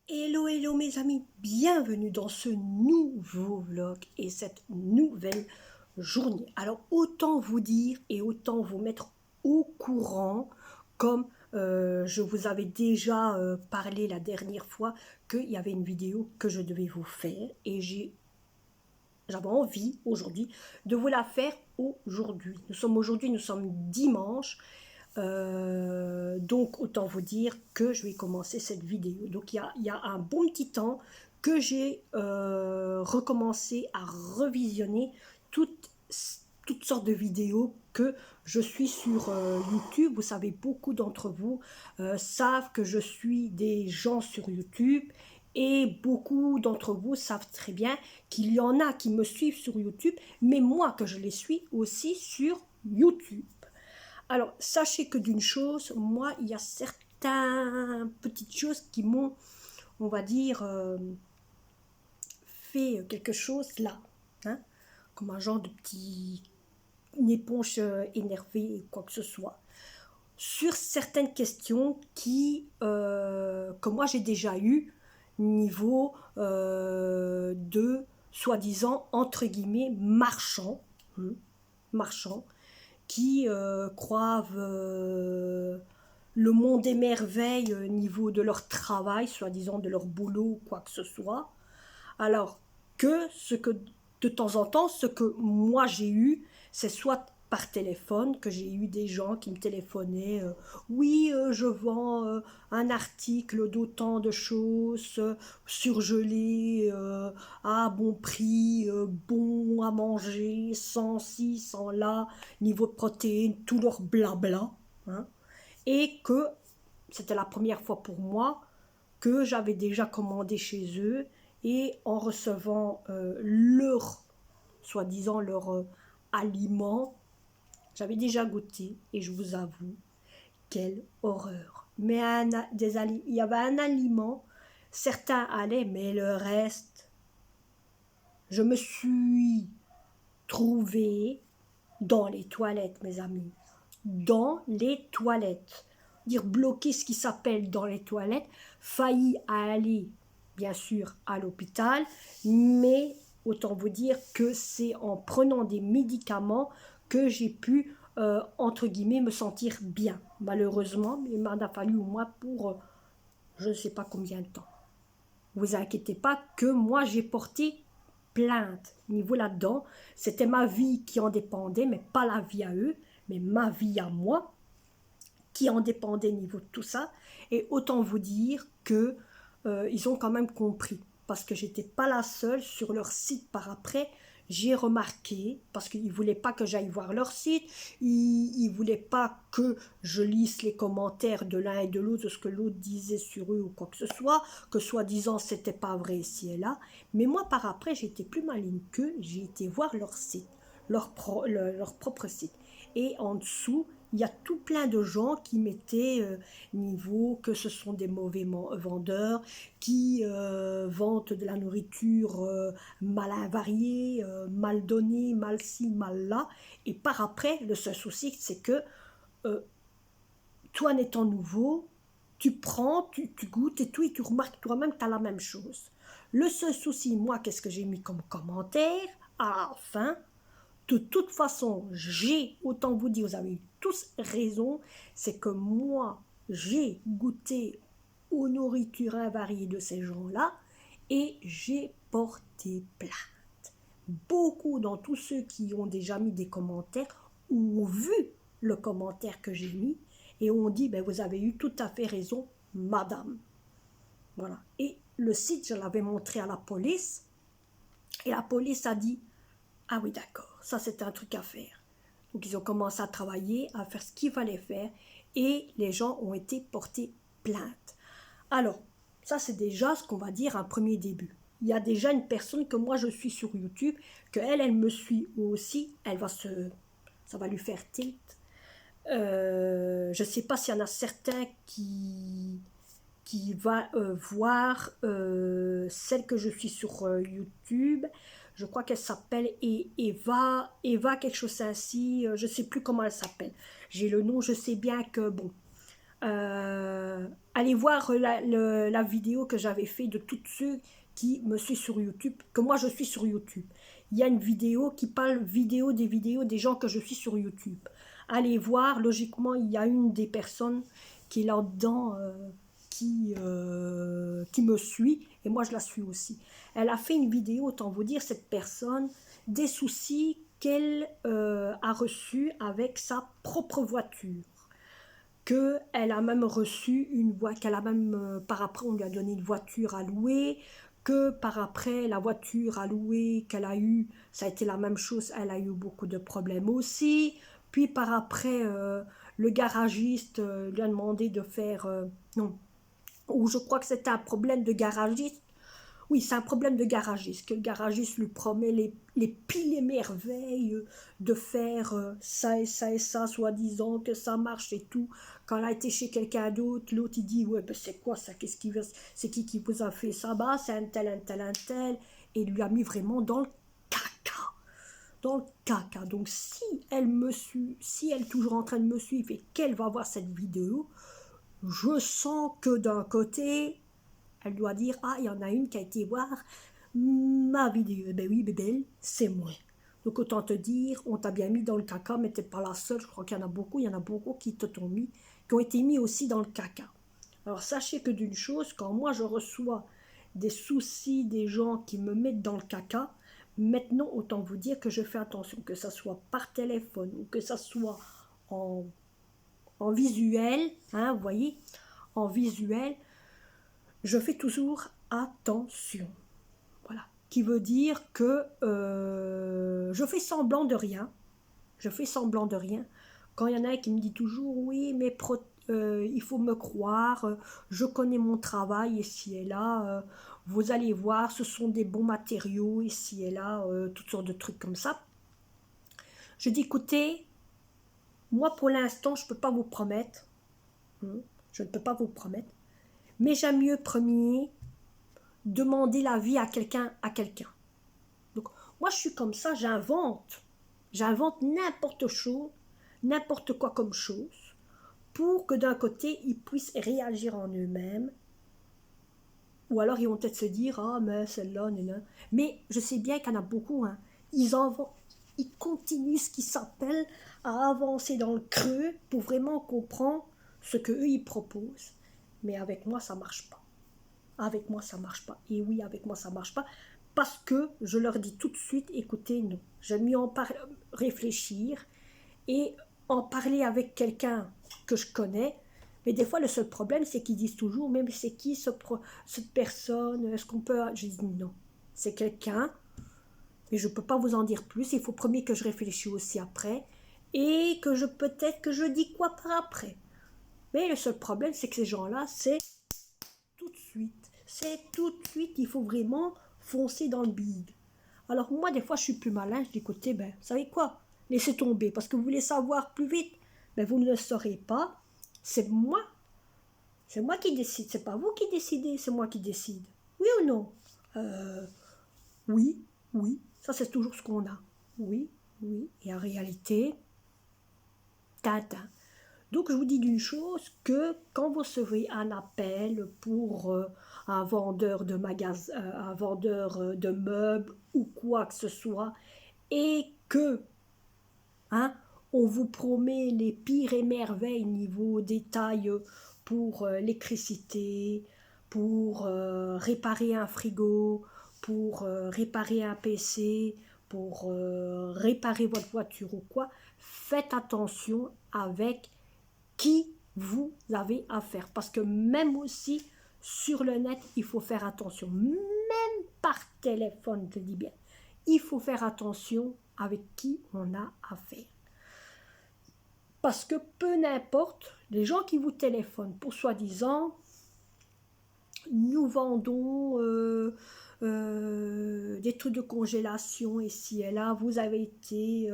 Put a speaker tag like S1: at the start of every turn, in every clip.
S1: Hello, hello mes amis, bienvenue dans ce nouveau vlog et cette nouvelle journée. Alors autant vous dire et autant vous mettre au courant, comme je vous avais déjà parlé la dernière fois, qu'il y avait une vidéo que je devais vous faire et j'avais envie aujourd'hui de vous la faire aujourd'hui. Nous sommes dimanche. Donc autant vous dire que je vais commencer cette vidéo. Donc il y a un bon petit temps que j'ai recommencé à revisionner toutes sortes de vidéos que je suis sur YouTube. Vous savez, beaucoup d'entre vous savent que je suis des gens sur YouTube et beaucoup d'entre vous savent très bien qu'il y en a qui me suivent sur YouTube, mais moi que je les suis aussi sur YouTube. Alors, sachez que d'une chose, moi, il y a certaines petites choses qui m'ont, on va dire, fait quelque chose là, hein, comme un genre de petit, une éponge énervée, quoi que ce soit, sur certaines questions que moi j'ai déjà eu niveau de soi-disant entre guillemets marchands, marchands qui croient le monde des merveilles au niveau de leur travail, soi-disant de leur boulot ou quoi que ce soit. Alors que de temps en temps, ce que moi j'ai eu, c'est soit par téléphone, que j'ai eu des gens qui me téléphonaient, oui, je vends un article d'autant de choses, surgelé, à bon prix, bon à manger, sans ci, sans là, niveau de protéines, tout leur blabla, hein, et que c'était la première fois pour moi que j'avais déjà commandé chez eux et en recevant leur, soi-disant leur aliment, j'avais déjà goûté et je vous avoue, quelle horreur. Mais il y avait un aliment, certains allaient, mais le reste, je me suis trouvée dans les toilettes, mes amis. Dans les toilettes. Dire bloquer ce qui s'appelle dans les toilettes, failli aller, bien sûr, à l'hôpital, mais autant vous dire que c'est en prenant des médicaments que j'ai pu, entre guillemets, me sentir bien. Malheureusement, il m'en a fallu au moins pour je ne sais pas combien de temps. Vous inquiétez pas que moi j'ai porté plainte. Niveau là-dedans, c'était ma vie qui en dépendait, mais pas la vie à eux, mais ma vie à moi qui en dépendait niveau de tout ça. Et autant vous dire que ils ont quand même compris, parce que j'étais pas la seule sur leur site par après. J'ai remarqué, parce qu'ils ne voulaient pas que j'aille voir leur site, ils ne voulaient pas que je lise les commentaires de l'un et de l'autre, de ce que l'autre disait sur eux ou quoi que ce soit, que soi-disant c'était pas vrai ici et là. Mais moi par après, j'étais plus maligne qu'eux, j'ai été voir leur site, leur propre site. Et en dessous, il y a tout plein de gens qui mettaient niveau que ce sont des mauvais vendeurs, qui vendent de la nourriture mal avariée, mal donnée, mal ci, mal là. Et par après, le seul souci, c'est que euh, toi n'étant nouveau, tu prends, tu goûtes et tout, et tu remarques toi-même que tu as la même chose. Le seul souci, moi, qu'est-ce que j'ai mis comme commentaire à la fin? De toute façon, autant vous dire, vous avez eu tous raison, c'est que moi, j'ai goûté aux nourritures invariées de ces gens-là et j'ai porté plainte. Beaucoup dans tous ceux qui ont déjà mis des commentaires ont vu le commentaire que j'ai mis et ont dit, ben, vous avez eu tout à fait raison, madame. Voilà. Et le site, je l'avais montré à la police et la police a dit, ah oui, d'accord, ça c'est un truc à faire. Donc ils ont commencé à travailler, à faire ce qu'il fallait faire et les gens ont été portés plainte. Alors, ça c'est déjà ce qu'on va dire un premier début. Il y a déjà une personne que moi je suis sur YouTube, que elle me suit aussi, ça va lui faire tilt. Je ne sais pas s'il y en a certains qui va voir celle que je suis sur YouTube. Je crois qu'elle s'appelle Eva quelque chose ainsi. Je ne sais plus comment elle s'appelle. J'ai le nom, je sais bien que bon. allez voir la vidéo que j'avais fait de tous ceux qui me suivent sur YouTube, que moi je suis sur YouTube. Il y a une vidéo qui parle des vidéos des gens que je suis sur YouTube. Allez voir, logiquement, il y a une des personnes qui est là-dedans, qui me suit, et moi je la suis aussi. Elle a fait une vidéo, autant vous dire, cette personne, des soucis qu'elle a reçus avec sa propre voiture. Qu'elle a même reçu une voiture, qu'elle a même, par après on lui a donné une voiture à louer, que par après la voiture à louer qu'elle a eue, ça a été la même chose, elle a eu beaucoup de problèmes aussi, puis par après le garagiste lui a demandé de faire, non, ou je crois que c'était un problème de garagiste. Oui, c'est un problème de garagiste, que le garagiste lui promet les piles et merveilles de faire ça et ça, soi-disant que ça marche et tout. Quand elle a été chez quelqu'un d'autre, l'autre il dit, ouais, ben c'est quoi ça, c'est qui vous a fait ça? Bah, c'est un tel, un tel, un tel. Et il lui a mis vraiment dans le caca. Dans le caca. Donc si elle me suit, si elle est toujours en train de me suivre et qu'elle va voir cette vidéo, je sens que d'un côté, elle doit dire, ah, il y en a une qui a été voir ma vidéo. Ben oui, bébé, c'est moi. Donc autant te dire, on t'a bien mis dans le caca, mais t'es pas la seule. Je crois qu'il y en a beaucoup, qui te t'ont mis, qui ont été mis aussi dans le caca. Alors sachez que d'une chose, quand moi je reçois des soucis des gens qui me mettent dans le caca, maintenant autant vous dire que je fais attention, que ça soit par téléphone ou que ça soit en, en visuel, hein, vous voyez, en visuel, je fais toujours attention. Voilà. Qui veut dire que je fais semblant de rien. Je fais semblant de rien. Quand il y en a un qui me dit toujours, oui, mais il faut me croire, je connais mon travail ici et là, vous allez voir, ce sont des bons matériaux ici et là, toutes sortes de trucs comme ça. Je dis, écoutez, moi pour l'instant, je ne peux pas vous promettre, je ne peux pas vous promettre, mais j'aime mieux premier demander l'avis à quelqu'un, Donc, moi, je suis comme ça, j'invente n'importe quoi comme chose, pour que d'un côté, ils puissent réagir en eux-mêmes, ou alors ils vont peut-être se dire, ah, mais celle-là, non. Mais je sais bien qu'il y en a beaucoup, hein, ils continuent ce qui s'appelle à avancer dans le creux pour vraiment comprendre ce qu'eux, ils proposent. Mais avec moi, ça marche pas. Avec moi, ça marche pas. Et oui, avec moi, ça marche pas. Parce que je leur dis tout de suite, écoutez, non. J'aime mieux réfléchir et en parler avec quelqu'un que je connais. Mais des fois, le seul problème, c'est qu'ils disent toujours, mais c'est qui cette personne? Est-ce qu'on peut... Je dis non. C'est quelqu'un, mais je ne peux pas vous en dire plus. Il faut premier que je réfléchisse aussi après. Et que peut-être que je dis quoi par après. Mais le seul problème, c'est que ces gens-là, c'est tout de suite. C'est tout de suite, il faut vraiment foncer dans le big. Alors moi, des fois, je suis plus malin, je dis, écoutez, ben, vous savez quoi? Laissez tomber, parce que vous voulez savoir plus vite, ben, vous ne le saurez pas. C'est moi qui décide, c'est pas vous qui décidez, c'est moi qui décide. Oui ou non? Oui, oui, ça c'est toujours ce qu'on a. Oui, oui, et en réalité, tintin. Donc je vous dis d'une chose, que quand vous recevez un appel pour un vendeur de magasin, un vendeur de meubles ou quoi que ce soit, et que on vous promet les pires et merveilles niveau détail pour l'électricité, pour réparer un frigo, pour réparer un PC, pour réparer votre voiture ou quoi, faites attention avec qui vous avez affaire. Parce que même aussi sur le net, il faut faire attention. Même par téléphone, je dis bien, il faut faire attention avec qui on a affaire. Parce que peu n'importe, les gens qui vous téléphonent pour soi-disant, nous vendons des trucs de congélation ici et là, vous avez été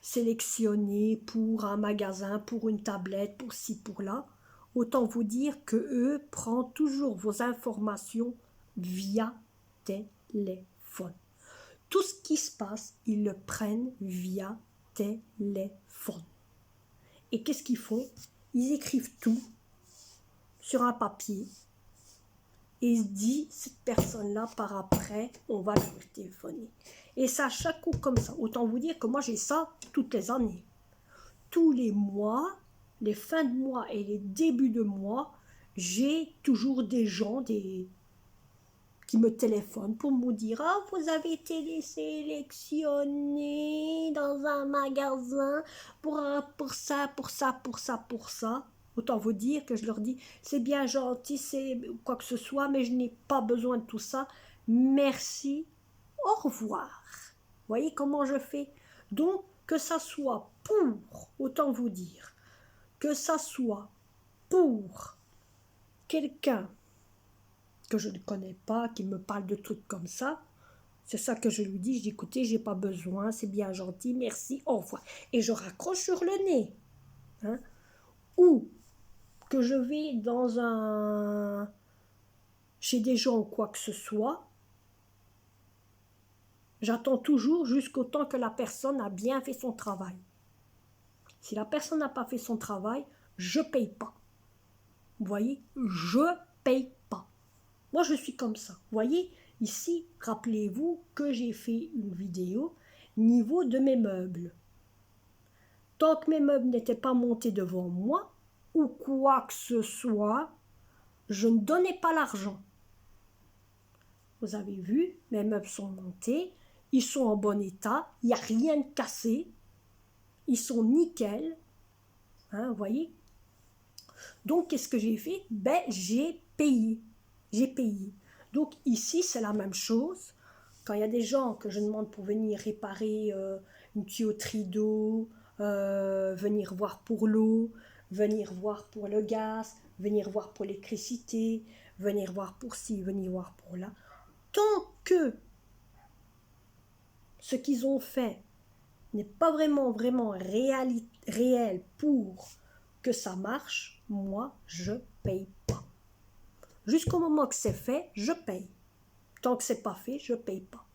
S1: sélectionné pour un magasin, pour une tablette, pour ci, pour là. Autant vous dire que eux prennent toujours vos informations via téléphone. Tout ce qui se passe, ils le prennent via téléphone. Et qu'est-ce qu'ils font? Ils écrivent tout sur un papier et il se dit, cette personne-là, par après, on va la téléphoner. Et ça, à chaque coup comme ça. Autant vous dire que moi, j'ai ça toutes les années. Tous les mois, les fins de mois et les débuts de mois, j'ai toujours des gens qui me téléphonent pour me dire « Ah, vous avez été sélectionné dans un magasin pour ça, pour ça, pour ça, pour ça. » Autant vous dire que je leur dis « C'est bien gentil, c'est quoi que ce soit, mais je n'ai pas besoin de tout ça. Merci, au revoir. » Vous voyez comment je fais? Donc, que ça soit pour, autant vous dire, que ça soit pour quelqu'un que je ne connais pas, qui me parle de trucs comme ça, c'est ça que je lui dis. Je dis, écoutez, j'ai pas besoin, c'est bien gentil, merci, au revoir. Et je raccroche sur le nez. Hein. Ou que je vais chez des gens ou quoi que ce soit, j'attends toujours jusqu'au temps que la personne a bien fait son travail. Si la personne n'a pas fait son travail, je paye pas. Vous voyez, je paye pas. Moi, je suis comme ça. Vous voyez, ici, rappelez-vous que j'ai fait une vidéo niveau de mes meubles. Tant que mes meubles n'étaient pas montés devant moi, ou quoi que ce soit, je ne donnais pas l'argent. Vous avez vu, mes meubles sont montés, ils sont en bon état, il n'y a rien de cassé, ils sont nickel. Hein, vous voyez? Donc, qu'est-ce que j'ai fait? Ben, j'ai payé. J'ai payé. Donc, ici, c'est la même chose. Quand il y a des gens que je demande pour venir réparer une tuyauterie d'eau, venir voir pour l'eau, venir voir pour le gaz, venir voir pour l'électricité, venir voir pour ci, venir voir pour là. Tant que ce qu'ils ont fait n'est pas vraiment réel pour que ça marche, moi, je paye pas. Jusqu'au moment que c'est fait, je paye. Tant que c'est pas fait, je paye pas.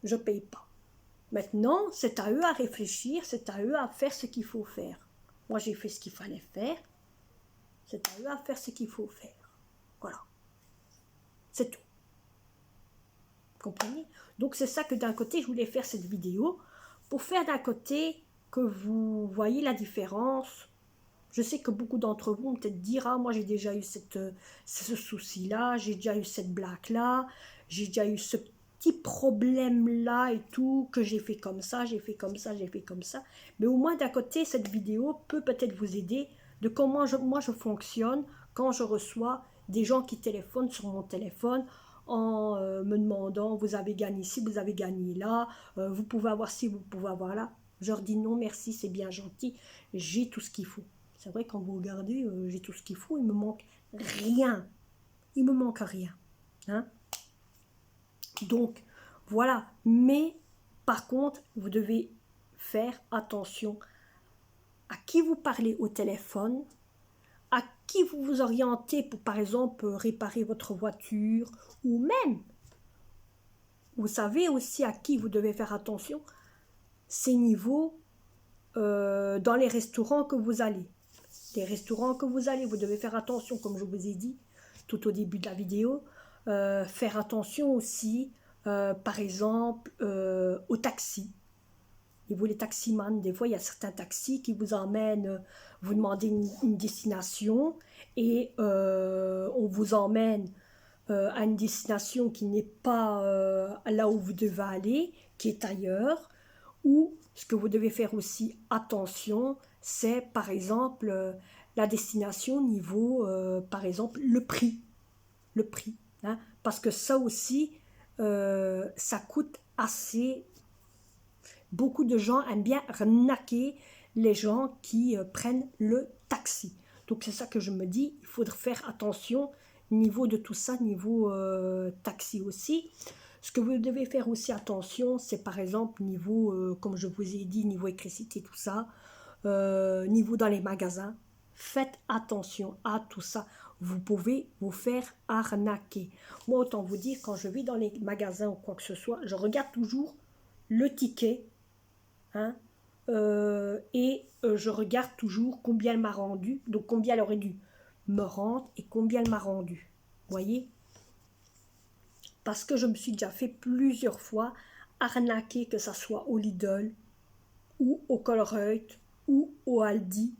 S1: Je paye pas. Maintenant, c'est à eux à réfléchir, c'est à eux à faire ce qu'il faut faire. Moi, j'ai fait ce qu'il fallait faire. C'est à eux à faire ce qu'il faut faire. Voilà. C'est tout. Vous comprenez? Donc, c'est ça que d'un côté, je voulais faire cette vidéo pour faire d'un côté que vous voyez la différence. Je sais que beaucoup d'entre vous vont peut-être dire « Ah, moi, j'ai déjà eu ce souci-là, j'ai déjà eu cette blague-là, j'ai déjà eu ce petit problème-là et tout, que j'ai fait comme ça, j'ai fait comme ça, j'ai fait comme ça. » Mais au moins, d'un côté, cette vidéo peut peut-être vous aider de comment moi je fonctionne quand je reçois des gens qui téléphonent sur mon téléphone en me demandant « Vous avez gagné ici, vous avez gagné là, vous pouvez avoir ci, vous pouvez avoir là. » Je leur dis « Non, merci, c'est bien gentil, j'ai tout ce qu'il faut. » C'est vrai, quand vous regardez, j'ai tout ce qu'il faut, il me manque rien. Il me manque rien. Hein? Donc, voilà. Mais, par contre, vous devez faire attention à qui vous parlez au téléphone, à qui vous vous orientez pour, par exemple, réparer votre voiture, ou même, vous savez aussi à qui vous devez faire attention, c'est niveau dans les restaurants que vous allez. Les restaurants que vous allez, vous devez faire attention, comme je vous ai dit tout au début de la vidéo, faire attention aussi, par exemple, aux taxis. Et vous, les taximans, des fois, il y a certains taxis qui vous emmènent, vous demandez une destination et on vous emmène à une destination qui n'est pas là où vous devez aller, qui est ailleurs, ou ce que vous devez faire aussi attention, c'est par exemple la destination niveau, par exemple, le prix. Le prix. Hein, parce que ça aussi, ça coûte assez. Beaucoup de gens aiment bien arnaquer les gens qui prennent le taxi. Donc c'est ça que je me dis, il faudrait faire attention niveau de tout ça, niveau taxi aussi. Ce que vous devez faire aussi attention, c'est par exemple niveau, comme je vous ai dit, niveau électricité, tout ça, niveau dans les magasins. Faites attention à tout ça. Vous pouvez vous faire arnaquer. Moi, autant vous dire, quand je vais dans les magasins ou quoi que ce soit, je regarde toujours le ticket. Hein, et je regarde toujours combien elle m'a rendu, donc combien elle aurait dû me rende et combien elle m'a rendu. Voyez? Parce que je me suis déjà fait plusieurs fois arnaquer, que ça soit au Lidl ou au Colruyt ou au Aldi.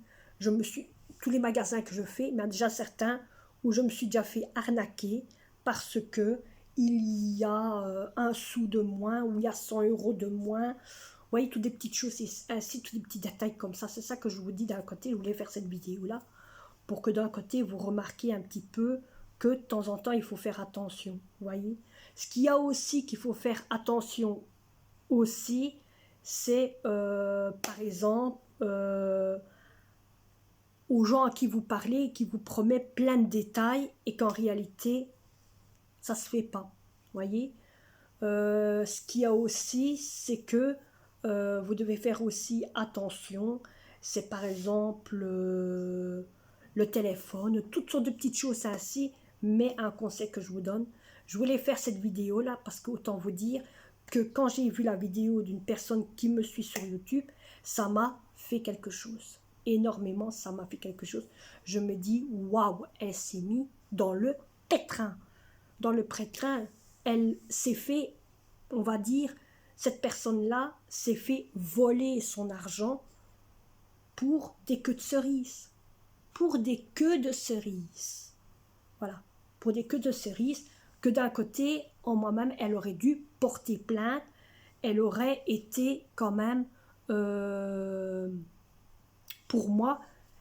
S1: Tous les magasins que je fais, mais déjà certains où je me suis déjà fait arnaquer parce que il y a un sou de moins ou il y a 100 € de moins. Vous voyez, toutes des petites choses, ainsi, tous des petits détails comme ça. C'est ça que je vous dis d'un côté. Je voulais faire cette vidéo-là pour que d'un côté, vous remarquiez un petit peu que de temps en temps, il faut faire attention. Vous voyez? Ce qu'il y a aussi qu'il faut faire attention aussi, c'est par exemple aux gens à qui vous parlez, qui vous promettent plein de détails et qu'en réalité, ça ne se fait pas. Voyez, ce qu'il y a aussi, c'est que vous devez faire aussi attention. C'est par exemple le téléphone, toutes sortes de petites choses ainsi. Mais un conseil que je vous donne, je voulais faire cette vidéo là parce qu'autant vous dire que quand j'ai vu la vidéo d'une personne qui me suit sur YouTube, ça m'a fait quelque chose. Énormément, ça m'a fait quelque chose. Je me dis, waouh, elle s'est mise dans le pétrin. Dans le pétrin, elle s'est fait, on va dire, cette personne-là s'est fait voler son argent pour des queues de cerises. Pour des queues de cerises. Voilà, pour des queues de cerises, que d'un côté, en moi-même, elle aurait dû porter plainte, elle aurait été quand même, pour moi,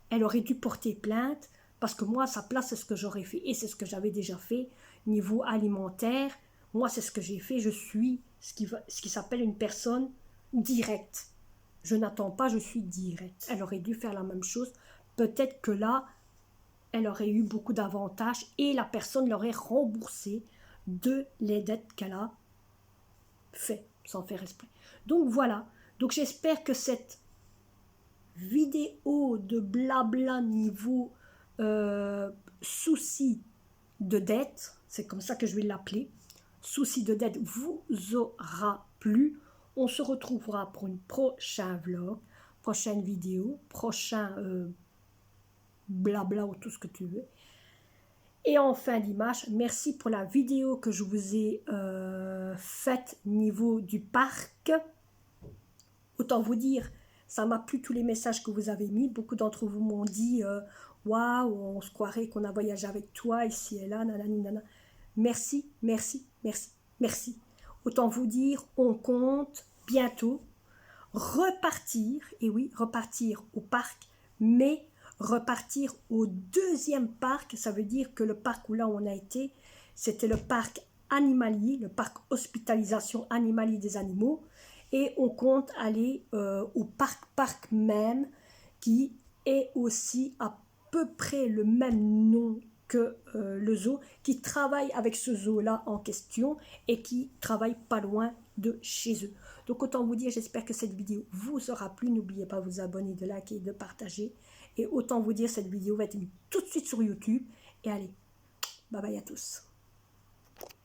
S1: elle aurait dû porter plainte, parce que moi, à sa place, c'est ce que j'aurais fait, et c'est ce que j'avais déjà fait, niveau alimentaire, moi, c'est ce que j'ai fait, je suis ce qui s'appelle une personne directe. Je n'attends pas, je suis directe. Elle aurait dû faire la même chose, peut-être que là, elle aurait eu beaucoup d'avantages et la personne l'aurait remboursé de les dettes qu'elle a fait, sans faire exprès. Donc voilà, donc j'espère que cette vidéo de blabla niveau souci de dette, c'est comme ça que je vais l'appeler, souci de dette vous aura plu. On se retrouvera pour une prochaine vlog, prochaine vidéo, prochain blabla ou tout ce que tu veux. Et en fin d'image, merci pour la vidéo que je vous ai faite niveau du parc. Autant vous dire, ça m'a plu tous les messages que vous avez mis. Beaucoup d'entre vous m'ont dit waouh, on se croirait qu'on a voyagé avec toi ici et là, nanani, nanana. Merci, merci, merci, merci. Autant vous dire, on compte bientôt repartir, et oui, repartir au parc, mais repartir au deuxième parc. Ça veut dire que le parc où là on a été, c'était le parc animalier, le parc hospitalisation animalier des animaux, et on compte aller au parc même, qui est aussi à peu près le même nom que le zoo, qui travaille avec ce zoo-là en question et qui travaille pas loin de chez eux. Donc autant vous dire, j'espère que cette vidéo vous aura plu. N'oubliez pas de vous abonner, de liker, de partager. Et autant vous dire, cette vidéo va être mise tout de suite sur YouTube. Et allez, bye bye à tous.